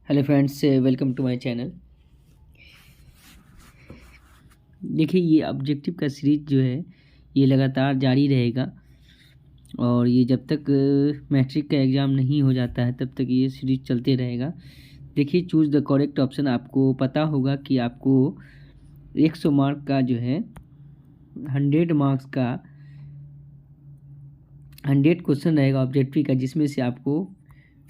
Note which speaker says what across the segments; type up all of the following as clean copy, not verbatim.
Speaker 1: Hello friends, welcome to my channel. देखिए, ये objective का सीरीज जो है ये लगातार जारी रहेगा और ये जब तक मैट्रिक का एग्ज़ाम नहीं हो जाता है तब तक ये सीरीज चलते रहेगा। देखिए, चूज़ द करेक्ट ऑप्शन। आपको पता होगा कि आपको 100 मार्क का जो है 100 मार्क्स का 100 क्वेश्चन रहेगा ऑब्जेक्टिव का, जिसमें से आपको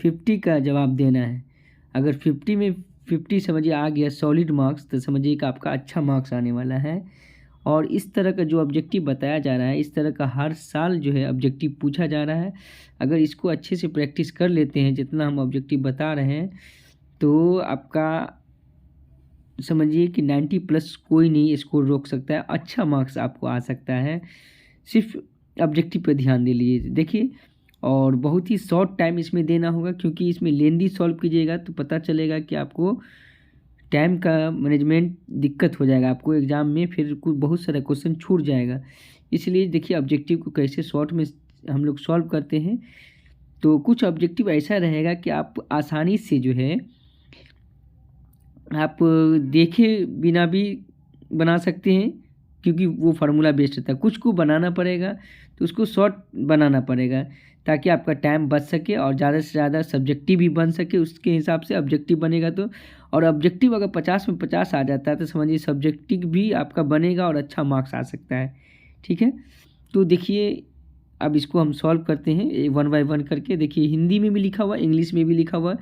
Speaker 1: 50 का जवाब देना है। अगर 50 में 50 समझिए आ गया सॉलिड मार्क्स, तो समझिए कि आपका अच्छा मार्क्स आने वाला है। और इस तरह का जो ऑब्जेक्टिव बताया जा रहा है, इस तरह का हर साल जो है ऑब्जेक्टिव पूछा जा रहा है। अगर इसको अच्छे से प्रैक्टिस कर लेते हैं, जितना हम ऑब्जेक्टिव बता रहे हैं, तो आपका समझिए कि 90 प्लस कोई नहीं इसको रोक सकता है। अच्छा मार्क्स आपको आ सकता है। सिर्फ ऑब्जेक्टिव पे ध्यान दे लीजिए। देखिए, और बहुत ही शॉर्ट टाइम इसमें देना होगा, क्योंकि इसमें लेंदी सॉल्व कीजिएगा तो पता चलेगा कि आपको टाइम का मैनेजमेंट दिक्कत हो जाएगा। आपको एग्ज़ाम में फिर कुछ बहुत सारा क्वेश्चन छूट जाएगा। इसलिए देखिए, ऑब्जेक्टिव को कैसे शॉर्ट में हम लोग सॉल्व करते हैं। तो कुछ ऑब्जेक्टिव ऐसा रहेगा कि आप आसानी से जो है आप देखे बिना भी बना सकते हैं, क्योंकि वो फार्मूला बेस्ड रहता है। कुछ को बनाना पड़ेगा तो उसको शॉर्ट बनाना पड़ेगा, ताकि आपका टाइम बच सके और ज़्यादा से ज़्यादा सब्जेक्टिव भी बन सके। उसके हिसाब से ऑब्जेक्टिव बनेगा। तो और ऑब्जेक्टिव अगर 50 में 50 आ जाता है तो समझिए सब्जेक्टिव भी आपका बनेगा और अच्छा मार्क्स आ सकता है। ठीक है, तो देखिए, अब इसको हम सॉल्व करते हैं वन बाय वन करके। देखिए, हिंदी में भी लिखा हुआ है, इंग्लिश में भी लिखा हुआ है,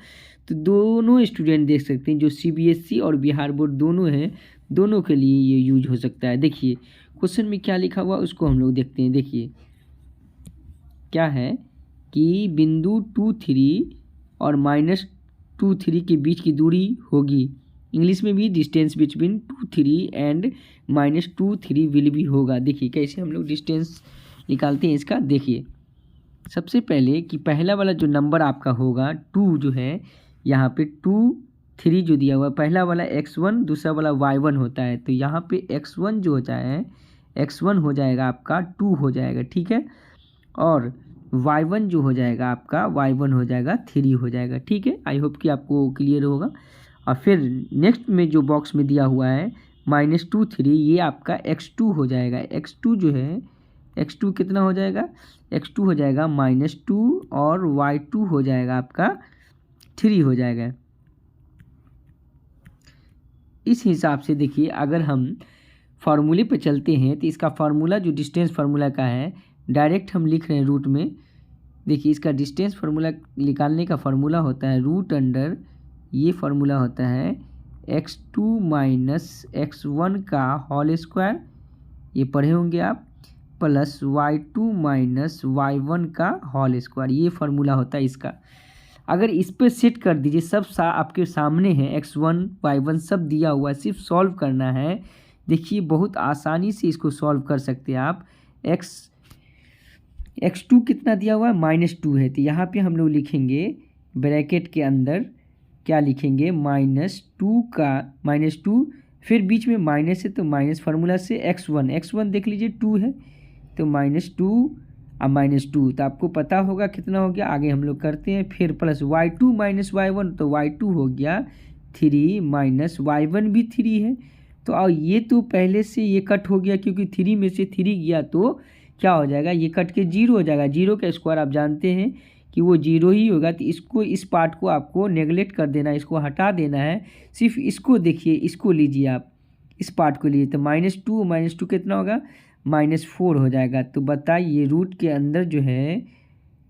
Speaker 1: तो दोनों स्टूडेंट देख सकते हैं। जो सीबीएसई और बिहार बोर्ड दोनों हैं, दोनों के लिए ये यूज हो सकता है। देखिए, क्वेश्चन में क्या लिखा हुआ उसको हम लोग देखते हैं। देखिए क्या है कि बिंदु 2 3 और -2 3 के बीच की दूरी होगी। इंग्लिश में भी डिस्टेंस बिटवीन 2 3 एंड -2 3 विल भी होगा। देखिए कैसे हम लोग डिस्टेंस निकालते हैं इसका। देखिए, सबसे पहले कि पहला वाला जो नंबर आपका होगा 2 जो है, यहाँ पे 2 3 जो दिया हुआ है, पहला वाला x1, दूसरा वाला y1 होता है। तो यहाँ पे x1 जो होता है, x1 हो जाएगा आपका 2 हो जाएगा। ठीक है, और y1 जो हो जाएगा आपका y1 हो जाएगा 3 हो जाएगा। ठीक है, आई होप कि आपको क्लियर होगा। और फिर नेक्स्ट में जो बॉक्स में दिया हुआ है -2 3, ये आपका x2 हो जाएगा। x2 जो है, x2 कितना हो जाएगा, x2 हो जाएगा -2 और y2 हो जाएगा आपका 3 हो जाएगा। इस हिसाब से देखिए, अगर हम फार्मूले पे चलते हैं तो इसका फार्मूला जो डिस्टेंस फार्मूला का है, डायरेक्ट हम लिख रहे हैं रूट में। देखिए, इसका डिस्टेंस फार्मूला निकालने का फार्मूला होता है रूट अंडर, ये फार्मूला होता है x2 - x1 का होल स्क्वायर, ये पढ़े होंगे आप, प्लस y2 - y1 का होल स्क्वायर। ये फार्मूला होता है इसका। अगर इस पर सेट कर दीजिए, सब आपके सामने है, x1 y1 सब दिया हुआ है, सिर्फ सॉल्व करना है। देखिए, बहुत आसानी से इसको सॉल्व कर सकते हैं आप। x2 कितना दिया हुआ है, -2 है, तो यहाँ पे हम लोग लिखेंगे ब्रैकेट के अंदर, क्या लिखेंगे, -2 का -2, फिर बीच में माइनस है तो माइनस फार्मूला से x1 देख लीजिए 2 है, तो -2 और -2, तो आपको पता होगा कितना हो गया। आगे हम लोग करते हैं, फिर प्लस y2 - y1, तो y2 हो गया 3 माइनस y1 भी 3 है। तो और ये तो पहले से ये कट हो गया, क्योंकि 3 में से 3 गया तो क्या हो जाएगा, ये कट के 0 हो जाएगा। 0 का स्क्वायर आप जानते हैं कि वो 0 ही होगा। तो इसको, इस पार्ट को आपको नेगलेक्ट कर देना है, इसको हटा देना है। सिर्फ इसको देखिए, इसको लीजिए आप, इस पार्ट को लीजिए। तो -2 कितना होगा, -4 हो जाएगा। तो बताइए, रूट के अंदर जो है,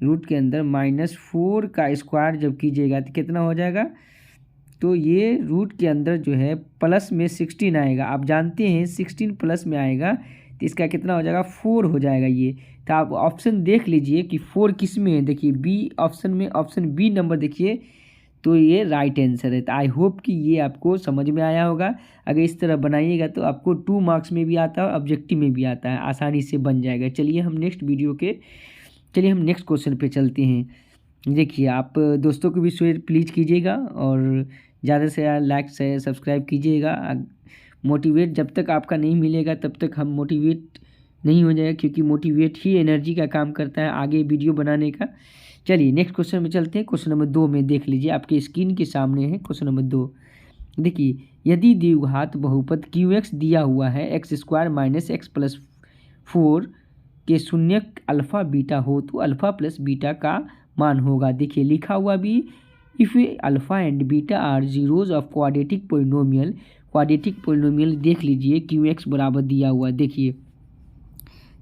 Speaker 1: रूट के अंदर -4 का स्क्वायर जब कीजिएगा तो कितना हो जाएगा, तो ये रूट के अंदर जो है प्लस में 16 आएगा। आप जानते हैं 16 प्लस में आएगा, तो इसका कितना हो जाएगा, 4 हो जाएगा ये। तो आप ऑप्शन देख लीजिए कि 4 किस में है। देखिए बी ऑप्शन में, ऑप्शन बी नंबर देखिए, तो ये राइट आंसर है। तो आई होप कि ये आपको समझ में आया होगा। अगर इस तरह बनाइएगा तो आपको 2 मार्क्स में भी आता है, ऑब्जेक्टिव में भी आता है, आसानी से बन जाएगा। चलिए हम नेक्स्ट क्वेश्चन पे चलते हैं। देखिए, आप दोस्तों को भी शेयर प्लीज़ कीजिएगा और ज़्यादा से ज़्यादा लाइक शेयर सब्सक्राइब कीजिएगा। मोटिवेट जब तक आपका नहीं मिलेगा तब तक हम मोटिवेट नहीं हो जाएगा, क्योंकि मोटिवेट ही एनर्जी का काम करता है आगे वीडियो बनाने का। चलिए नेक्स्ट क्वेश्चन में चलते हैं। क्वेश्चन नंबर 2 में देख लीजिए, आपके स्क्रीन के सामने है क्वेश्चन नंबर 2। देखिए, यदि द्विघात बहुपद QX दिया हुआ है x² - x+4 के शून्यक अल्फा बीटा हो तो अल्फा प्लस बीटा का मान होगा। देखिए लिखा हुआ भी, if alpha and beta are zeros of quadratic polynomial. Quadratic polynomial देख लीजिए QX बराबर दिया हुआ है। देखिए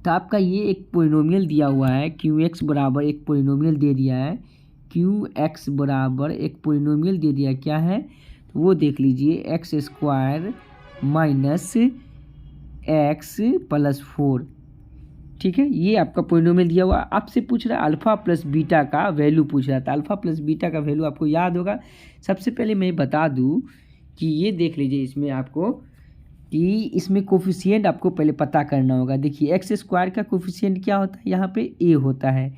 Speaker 1: तो आपका ये एक पोलिनोमियल दिया हुआ है, QX बराबर एक पोलिनोमियल दे दिया है, QX बराबर एक पोलिनोमियल दे दिया, क्या है तो वो देख लीजिए, x² - x+4। ठीक है, ये आपका पोलिनोमियल दिया हुआ। आपसे पूछ रहा है अल्फ़ा प्लस बीटा का वैल्यू पूछ रहा था। अल्फ़ा प्लस बीटा का वैल्यू आपको याद होगा। सबसे पहले मैं बता दूं कि ये देख लीजिए, इसमें आपको कि इसमें कोफिशिएंट आपको पहले पता करना होगा। देखिए x² का कोफिशिएंट क्या होता है, यहाँ पे a होता है,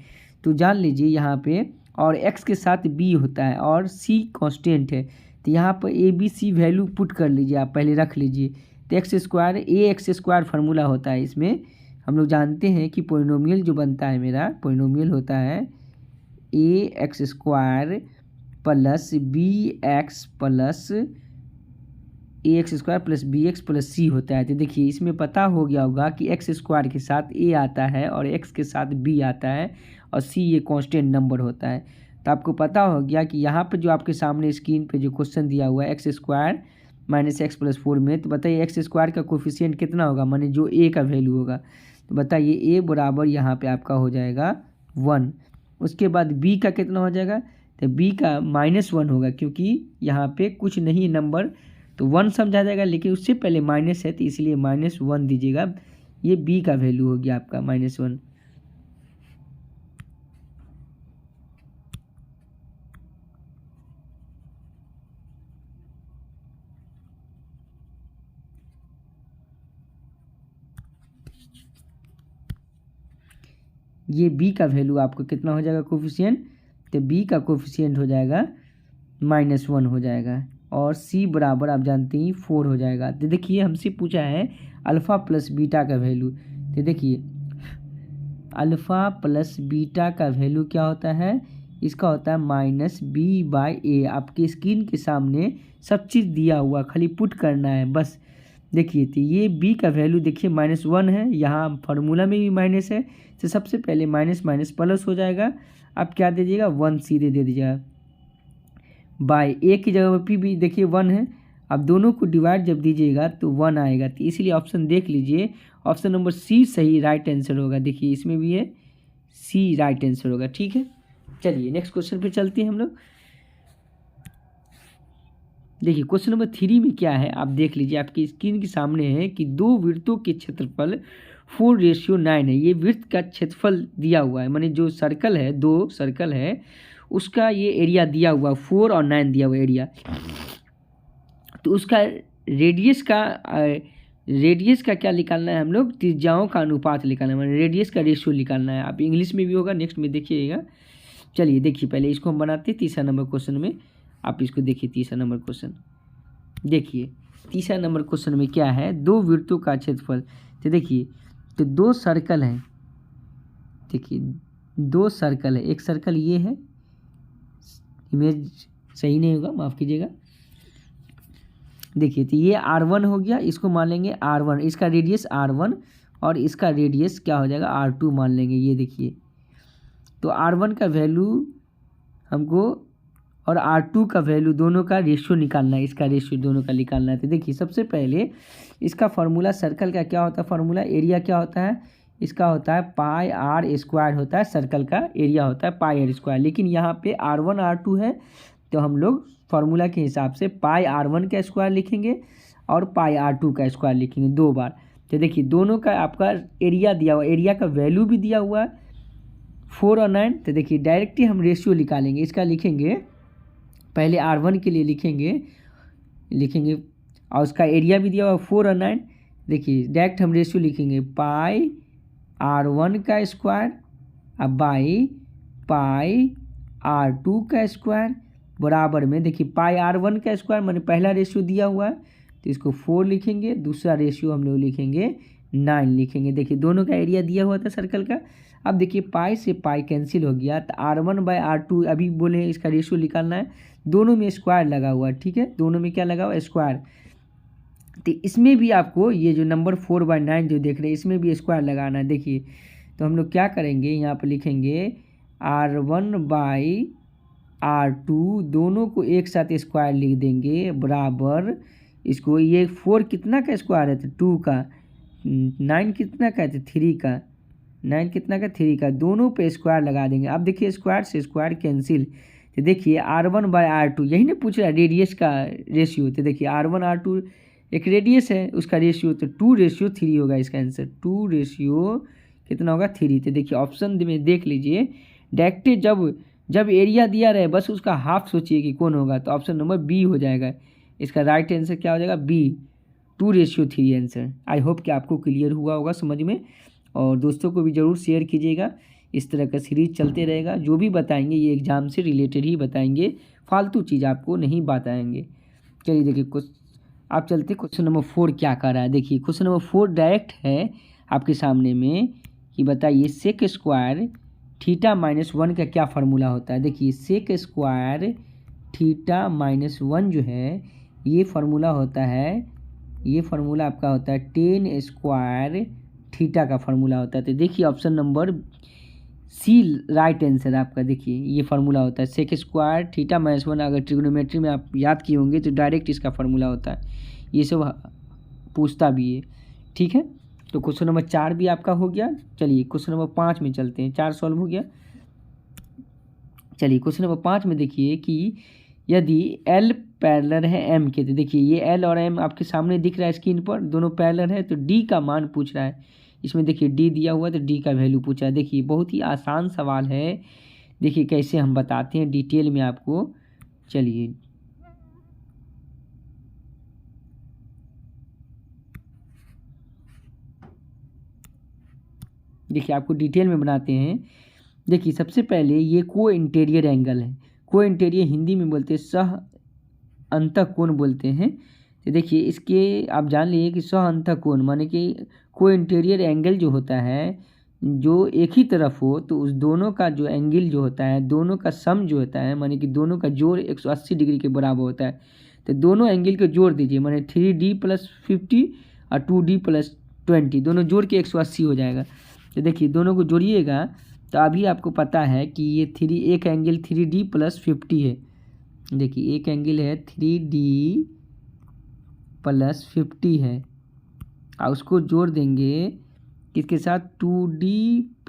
Speaker 1: तो जान लीजिए यहाँ पे, और x के साथ b होता है और c कांस्टेंट है, तो यहाँ पर a b c value put कर लीजिए, आप पहले रख लीजिए। तो x² फार्मूला होता है। इसमें हम लोग जानते हैं कि पोलिनोमियल जो बनता है मेरा, पोलिनोमियल होता है ax² plus bx plus ax² plus bx plus c होता है। तो देखिए इसमें पता हो गया होगा कि x² के साथ a आता है और x के साथ b आता है और c ये कांस्टेंट नंबर होता है। तो आपको पता हो गया कि यहाँ पर जो आपके सामने स्क्रीन पे जो क्वेश्चन दिया हुआ है x² - x+4 में, तो बताइए x² का कोफिशिएंट कितना होगा, माने जो a का वैल्यू होगा। तो बताइए a बराबर यहाँ पे आपका हो जाएगा 1। उसके बाद b का कितना हो जाएगा, तो b का -1 होगा, क्योंकि यहाँ पे कुछ नहीं नंबर, तो 1 समझा जाएगा, लेकिन उससे पहले माइनस है तो इसलिए -1 दीजिएगा। ये b का वैल्यू हो गया आपका -1। ये b का वैल्यू आपको कितना हो जाएगा कोफिशिएंट, तो b का कोफिशिएंट हो जाएगा -1 हो जाएगा, और c बराबर आप जानते ही 4 हो जाएगा। तो देखिए हमसे पूछा है अल्फ़ा प्लस बीटा का वैल्यू। तो देखिए अल्फ़ा प्लस बीटा का वैल्यू क्या होता है, इसका होता है -b/a। आपके स्क्रीन के सामने सब चीज़ दिया हुआ, खाली पुट करना है बस। देखिए तो ये b का वैल्यू देखिए -1 है, यहाँ फार्मूला में भी माइनस है, तो सबसे पहले माइनस माइनस प्लस हो जाएगा। आप क्या दे दीजिएगा, 1 सीधे दे दीजिएगा, बाय a की जगह पर भी देखिए 1 है। अब दोनों को डिवाइड जब दीजिएगा तो 1 आएगा, तो इसलिए ऑप्शन देख लीजिए, ऑप्शन नंबर सी सही राइट आंसर होगा। देखिए इसमें भी है सी राइट आंसर होगा। ठीक है, चलिए नेक्स्ट क्वेश्चन पे चलते हैं हम लोग। देखिए क्वेश्चन नंबर 3 में क्या है, आप देख लीजिए, आपकी स्क्रीन के सामने है कि दो वृत्तों के क्षेत्रफल 4:9 है। ये वृत्त का क्षेत्रफल दिया हुआ है, माने जो सर्कल है, दो सर्कल है, उसका ये एरिया दिया हुआ 4 और 9 दिया हुआ एरिया। तो उसका रेडियस का क्या निकालना है हम लोग, त्रिज्याओं का अनुपात निकालना है, माने रेडियस का रेशियो निकालना है। आप इंग्लिश में भी होगा, नेक्स्ट में देखिएगा। चलिए देखिए पहले इसको हम बनाते हैं तीसरा नंबर क्वेश्चन में। आप इसको देखिए तीसरा नंबर क्वेश्चन, देखिए तीसरा नंबर क्वेश्चन में क्या है, दो वृत्तों का क्षेत्रफल। तो देखिए तो दो सर्कल हैं, देखिए दो सर्कल है, एक सर्कल ये है, इमेज सही नहीं होगा माफ़ कीजिएगा। देखिए तो ये R1 हो गया, इसको मान लेंगे R1, इसका रेडियस R1 और इसका रेडियस क्या हो जाएगा R2 मान लेंगे। ये देखिए तो R1 का वैल्यू हमको और R2 का वैल्यू दोनों का रेशियो निकालना है, इसका रेशियो दोनों का निकालना है। तो देखिए सबसे पहले इसका फार्मूला, सर्कल का क्या होता है फार्मूला, एरिया क्या होता है, इसका होता है πr² होता है, सर्कल का एरिया होता है πr²। लेकिन यहाँ पे R1 R2 है, तो हम लोग फार्मूला के हिसाब से πr1 का स्क्वायर लिखेंगे और πr2 का स्क्वायर लिखेंगे 2 बार। तो देखिए दोनों का आपका एरिया दिया हुआ, एरिया का वैल्यू भी दिया हुआ है 4 और 9। तो देखिए डायरेक्टली हम रेशियो निकालेंगे, इसका लिखेंगे पहले R1 के लिए लिखेंगे और उसका एरिया भी दिया हुआ 4 और 9। देखिए डायरेक्ट हम रेशियो लिखेंगे πr1 का स्क्वायर अब बाई πr2 का स्क्वायर बराबर में, देखिए πr1 का स्क्वायर मैंने पहला रेशियो दिया हुआ है तो इसको 4 लिखेंगे, दूसरा रेशियो हम लोग लिखेंगे 9 लिखेंगे। देखिए दोनों का एरिया दिया हुआ था सर्कल का, अब देखिए पाई से पाई कैंसिल हो गया, तो R1/R2 अभी बोले इसका रेशियो निकालना है, दोनों में स्क्वायर लगा हुआ है, ठीक है, दोनों में क्या लगा हुआ है, स्क्वायर। तो इसमें भी आपको ये जो नंबर 4/9 जो देख रहे हैं इसमें भी स्क्वायर लगाना है। देखिए तो हम लोग क्या करेंगे, यहाँ पर लिखेंगे R1/R2 दोनों को एक साथ स्क्वायर लिख देंगे बराबर इसको, ये 4 कितना का स्क्वायर है, तो 2 का, 9 कितना का है, तो 3 का, 9 कितना का, 3 का, दोनों पे स्क्वायर लगा देंगे। अब देखिए स्क्वायर से स्क्वायर कैंसिल, तो देखिए R1/R2 यही नहीं पूछ रहा है रेडियस का रेशियो, तो देखिए R1/R2 एक रेडियस है उसका रेशियो, तो 2:3 होगा इसका आंसर, 2 कितना होगा, 3। तो देखिए ऑप्शन में देख लीजिए डायरेक्ट जब एरिया दिया रहे बस उसका हाफ सोचिए कि कौन होगा, तो ऑप्शन नंबर बी हो जाएगा। इसका राइट आंसर क्या हो जाएगा, बी, 2:3 आंसर। आई होप कि आपको क्लियर हुआ होगा समझ में, और दोस्तों को भी ज़रूर शेयर कीजिएगा। इस तरह का सीरीज चलते रहेगा, जो भी बताएंगे ये एग्ज़ाम से रिलेटेड ही बताएंगे, फालतू चीज़ आपको नहीं बताएंगे। चलिए देखिए कुछ आप चलते क्वेश्चन नंबर 4 क्या कर रहा है। देखिए क्वेश्चन नंबर 4 डायरेक्ट है आपके सामने में कि बताइए सेक स्क्वायर θ-1 का क्या फार्मूला होता है। देखिए सेक स्क्वायर θ-1 जो है ये फार्मूला होता है, ये फार्मूला आपका होता है tan स्क्वायर थीटा का फार्मूला होता है। तो देखिए option number c right answer आपका। देखिए ये फार्मूला होता है सेक स्क्वायर θ-1, अगर ट्रिग्नोमेट्री में आप याद किए होंगे तो डायरेक्ट इसका फार्मूला होता है, ये सब पूछता भी है, ठीक है। तो क्वेश्चन नंबर 4 भी आपका हो गया। चलिए क्वेश्चन नंबर 5 में चलते हैं, 4 सॉल्व हो गया। चलिए क्वेश्चन नंबर 5 में देखिए कि यदि L पैरेलल है M के, तो देखिए ये L और M आपके सामने दिख रहा है स्क्रीन पर, दोनों पैरेलल है, तो D का मान पूछ रहा है। इसमें देखिए D दिया हुआ है तो D का वैल्यू पूछा है। देखिए बहुत ही आसान सवाल है, देखिए कैसे हम बताते हैं डिटेल में आपको। चलिए देखिए आपको डिटेल में बनाते हैं। देखिए सबसे पहले ये को इंटीरियर एंगल है, को इंटीरियर हिंदी में बोलते हैं सह अंतःकोण बोलते हैं। तो देखिए इसके आप जान लीजिए कि सह अंतःकोण माने कि को इंटीरियर एंगल जो होता है जो एक ही तरफ हो, तो उस दोनों का जो एंगल जो होता है, दोनों का सम जो होता है माने कि दोनों का जोड़ 180 डिग्री के बराबर होता है। तो दोनों एंगल को जोड़ दीजिए, माने 3D + 50 और 2D + 20 दोनों जोड़ के 180 हो जाएगा। तो देखिए दोनों को जोड़िएगा तो अभी आपको पता है कि ये एक एंगल 3D + 50 है। देखिए एक एंगल है 3D + 50 है, और उसको जोड़ देंगे किसके साथ, 2D +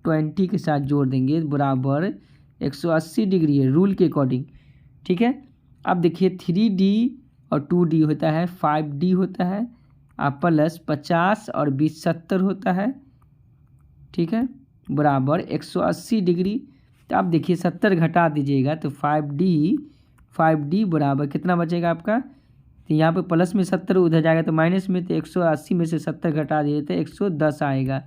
Speaker 1: 20 के साथ जोड़ देंगे, बराबर 180 डिग्री है रूल के अकॉर्डिंग, ठीक है। अब देखिए 3D और 2D होता है 5D होता है, प्लस 50 और 20 70 होता है, ठीक है, बराबर 180 डिग्री। तो आप देखिए 70 घटा दीजिएगा तो 5D बराबर कितना बचेगा आपका, तो यहाँ पे प्लस में 70 उधर जाएगा तो माइनस में, तो 180 में से 70 घटा दिए तो 110 आएगा,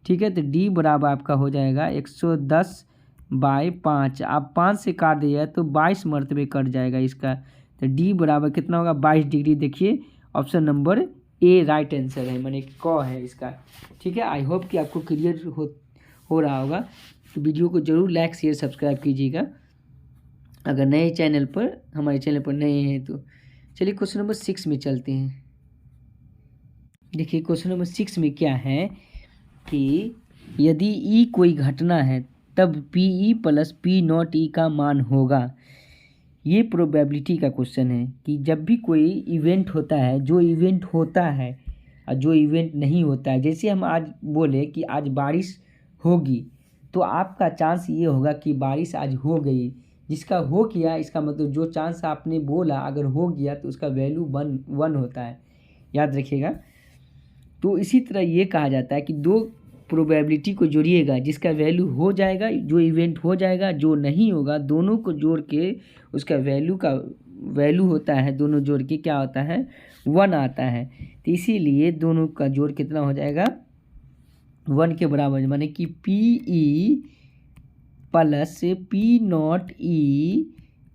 Speaker 1: ठीक है। तो D बराबर आपका हो जाएगा 110/5। आप 5 से काट दिया तो 22 मरतबे कट जाएगा इसका, तो D बराबर कितना होगा, 22 डिग्री। देखिए option number A right answer है, माने क है इसका, ठीक है। आई होप कि आपको क्लियर हो रहा होगा। तो वीडियो को जरूर लाइक शेयर सब्सक्राइब कीजिएगा अगर नए चैनल पर, हमारे चैनल पर नए हैं तो। चलिए क्वेश्चन नंबर 6 में चलते हैं। देखिए क्वेश्चन नंबर 6 में क्या है कि यदि E कोई घटना है तब PE + P0 का मान होगा। ये प्रोबेबिलिटी का क्वेश्चन है कि जब भी कोई इवेंट होता है, जो इवेंट होता है और जो इवेंट नहीं होता है, जैसे हम आज बोले कि आज बारिश होगी, तो आपका चांस ये होगा कि बारिश आज हो गई, जिसका हो गया इसका मतलब जो चांस आपने बोला अगर हो गया तो उसका वैल्यू 1 होता है, याद रखिएगा। तो इसी तरह ये कहा जाता है कि दो प्रोबेबिलिटी को जोड़िएगा, जिसका वैल्यू हो जाएगा, जो इवेंट हो जाएगा, जो नहीं होगा, दोनों को जोड़ के उसका वैल्यू होता है, दोनों जोड़ के क्या होता है, 1 आता है। तो इसीलिए दोनों का जोड़ कितना हो जाएगा, 1 के बराबर, माने कि PE + P0E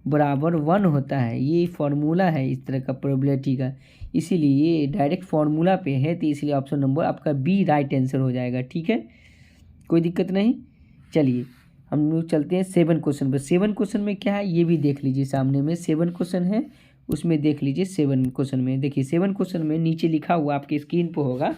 Speaker 1: बराबर 1 होता है। ये फार्मूला है इस तरह का प्रोबेबिलिटी का, इसीलिए ये डायरेक्ट फार्मूला पे है, तो इसलिए ऑप्शन नंबर आपका बी राइट आंसर हो जाएगा, ठीक है। कोई दिक्कत नहीं। चलिए हम लोग चलते हैं 7 क्वेश्चन पर। 7 क्वेश्चन में क्या है ये भी देख लीजिए, सामने में 7 क्वेश्चन है, उसमें देख लीजिए। 7 क्वेश्चन में देखिए, 7 क्वेश्चन में नीचे लिखा हुआ आपके स्क्रीन पर होगा,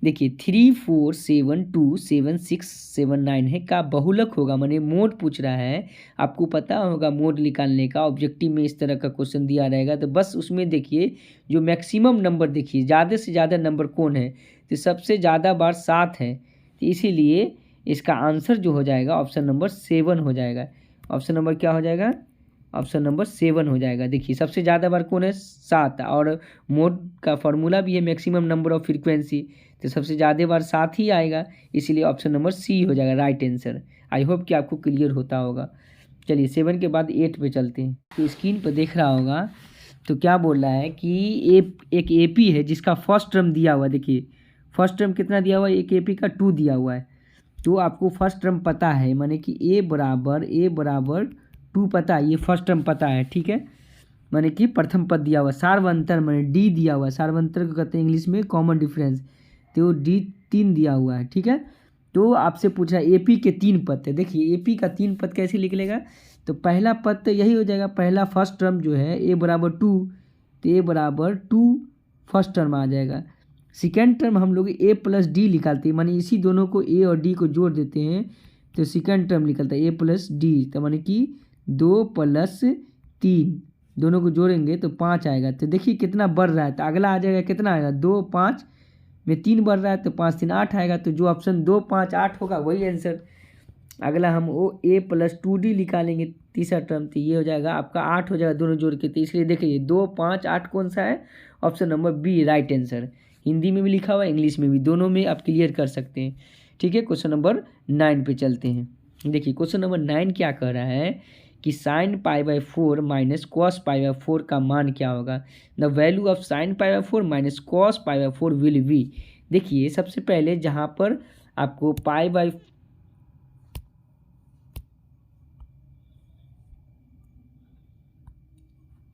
Speaker 1: देखिए 3 4 7 2 7 6 7 9 है का बहुलक होगा, माने मोड पूछ रहा है। आपको पता होगा मोड निकालने का, ऑब्जेक्टिव में इस तरह का क्वेश्चन दिया रहेगा तो बस उसमें देखिए जो मैक्सिमम नंबर, देखिए ज़्यादा से ज़्यादा नंबर कौन है, तो सबसे ज़्यादा बार 7 है, तो इसीलिए इसका आंसर जो हो जाएगा ऑप्शन नंबर 7 हो जाएगा। ऑप्शन नंबर क्या हो जाएगा, ऑप्शन नंबर 7 हो जाएगा। देखिए सबसे ज़्यादा बार कौन है, 7, और मोड का फॉर्मूला भी है मैक्सिमम नंबर ऑफ फ्रीक्वेंसी, तो सबसे ज़्यादा बार 7 ही आएगा, इसीलिए ऑप्शन नंबर सी हो जाएगा राइट आंसर। आई होप कि आपको क्लियर होता होगा। चलिए 7 के बाद 8 पे चलते हैं। तो स्क्रीन पर देख रहा होगा, तो क्या बोल रहा है कि एक एपी है जिसका फर्स्ट टर्म दिया हुआ है। देखिए फर्स्ट टर्म कितना दिया हुआ है, एक एपी का 2 दिया हुआ है, तो आपको फर्स्ट टर्म पता है, माने कि ए बराबर 2 पता है, ये फर्स्ट टर्म पता है, ठीक है। माने कि प्रथम पद दिया हुआ, सार्वंतर माने डी दिया हुआ है, सार्वंतर को कहते हैं इंग्लिश में कॉमन डिफरेंस, तो डी 3 दिया हुआ है, ठीक है। तो आपसे पूछा एपी के 3 पद थे। देखिए एपी का 3 पद कैसे निकलेगा, तो पहला पद तो यही हो जाएगा, पहला फर्स्ट टर्म जो है ए बराबर 2, तो ए बराबर 2 फर्स्ट टर्म आ जाएगा। सेकेंड टर्म हम लोग ए प्लस डी निकालते हैं, माने इसी दोनों को ए और डी को जोड़ देते हैं तो सेकेंड टर्म निकलता है ए प्लस डी, तो माने कि 2 + 3, दोनों को जोड़ेंगे तो 5 आएगा। तो देखिए कितना बढ़ रहा है, तो अगला आ जाएगा, कितना आएगा 2 5 में 3 बढ़ रहा है, तो 5 3 8 आएगा, तो जो ऑप्शन 2 5 8 होगा वही आंसर। अगला हम वो ए प्लस 2D निकालेंगे तीसरा टर्म, तो ये हो जाएगा आपका 8 हो जाएगा दोनों जोड़ के, तो इसलिए देखिए 2 5 8 कौन सा है, option number b right answer. Hindi में भी लिखा हुआ है, इंग्लिश में भी, दोनों में आप क्लियर कर सकते हैं, ठीक है। क्वेश्चन नंबर 9 पे चलते हैं। देखिए क्वेश्चन नंबर 9 क्या कह रहा है कि sin π/4 माइनस cos π/4 का मान क्या होगा। The value of sin π/4 minus cos π/4 will be. देखिए सबसे पहले जहाँ पर आपको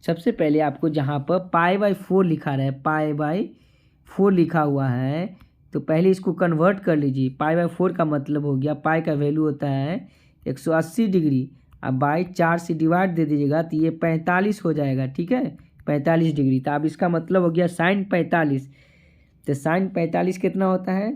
Speaker 1: सबसे पहले आपको जहाँ पर π/4 लिखा रहा है, π/4 लिखा हुआ है, तो पहले इसको कन्वर्ट कर लीजिए। π/4 का मतलब हो गया, पाई का वैल्यू होता है 180 डिग्री, अब बाई 4 से डिवाइड दे दीजिएगा तो ये 45 हो जाएगा, ठीक है, 45 डिग्री। तो अब इसका मतलब हो गया साइन 45, तो साइन 45 कितना होता है,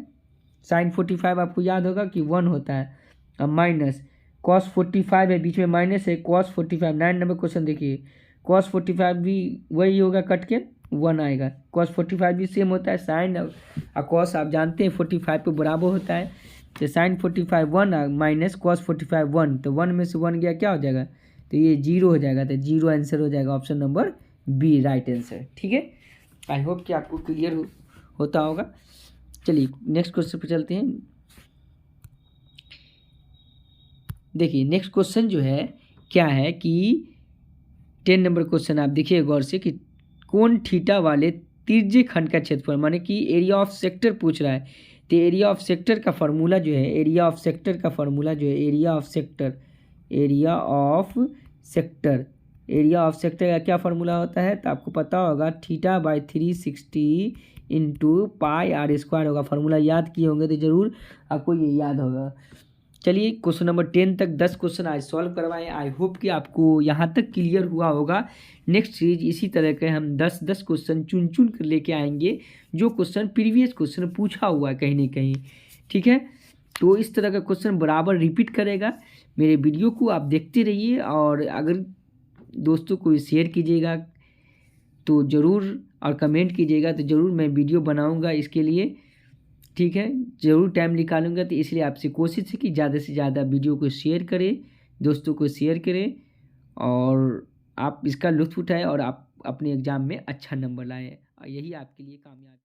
Speaker 1: साइन 45 आपको याद होगा कि 1 होता है। अब माइनस कॉस 45 है, बीच में माइनस है, कॉस 45 9 नंबर क्वेश्चन देखिए, कॉस 45 भी वही होगा, कट के 1 आएगा। कॉस 45 भी सेम होता है, साइन और कॉस आप जानते हैं 45 पे बराबर होता है, तो साइन 45 1 माइनस कॉस 45 1, तो 1 में से 1 गया क्या हो जाएगा, तो ये 0 हो जाएगा, तो 0 आंसर हो जाएगा, option number b right answer, ठीक है। आई होप कि आपको क्लियर होता होगा। चलिए नेक्स्ट क्वेश्चन पे चलते हैं। देखिए नेक्स्ट क्वेश्चन जो है क्या है कि 10 नंबर क्वेश्चन आप देखिए गौर से, कि कोण थीटा वाले त्रिज्य खंड का क्षेत्रफल, माने कि एरिया ऑफ सेक्टर पूछ रहा है, तो एरिया ऑफ सेक्टर का फार्मूला जो है, एरिया ऑफ सेक्टर का फार्मूला जो है, एरिया ऑफ सेक्टर का क्या फार्मूला होता है, तो आपको पता होगा θ/360 × πr² होगा। फार्मूला याद किए होंगे तो ज़रूर आपको ये याद होगा। चलिए क्वेश्चन नंबर 10 तक 10 क्वेश्चन आज सॉल्व करवाएं। आई होप कि आपको यहाँ तक क्लियर हुआ होगा। नेक्स्ट सीरीज इसी तरह के हम 10 क्वेश्चन चुन कर लेके आएंगे, जो क्वेश्चन प्रीवियस क्वेश्चन पूछा हुआ है कहीं ना कहीं, ठीक है। तो इस तरह का क्वेश्चन बराबर रिपीट करेगा। मेरे वीडियो को आप देखते रहिए, और अगर दोस्तों को शेयर कीजिएगा तो ज़रूर, और कमेंट कीजिएगा तो ज़रूर मैं वीडियो बनाऊँगा इसके लिए, ठीक है, ज़रूर टाइम निकालूंगा। तो इसलिए आपसे कोशिश है कि ज़्यादा से ज़्यादा वीडियो को शेयर करें, दोस्तों को शेयर करें, और आप इसका लुत्फ़ उठाएं और आप अपने एग्ज़ाम में अच्छा नंबर लाएं, और यही आपके लिए कामयाब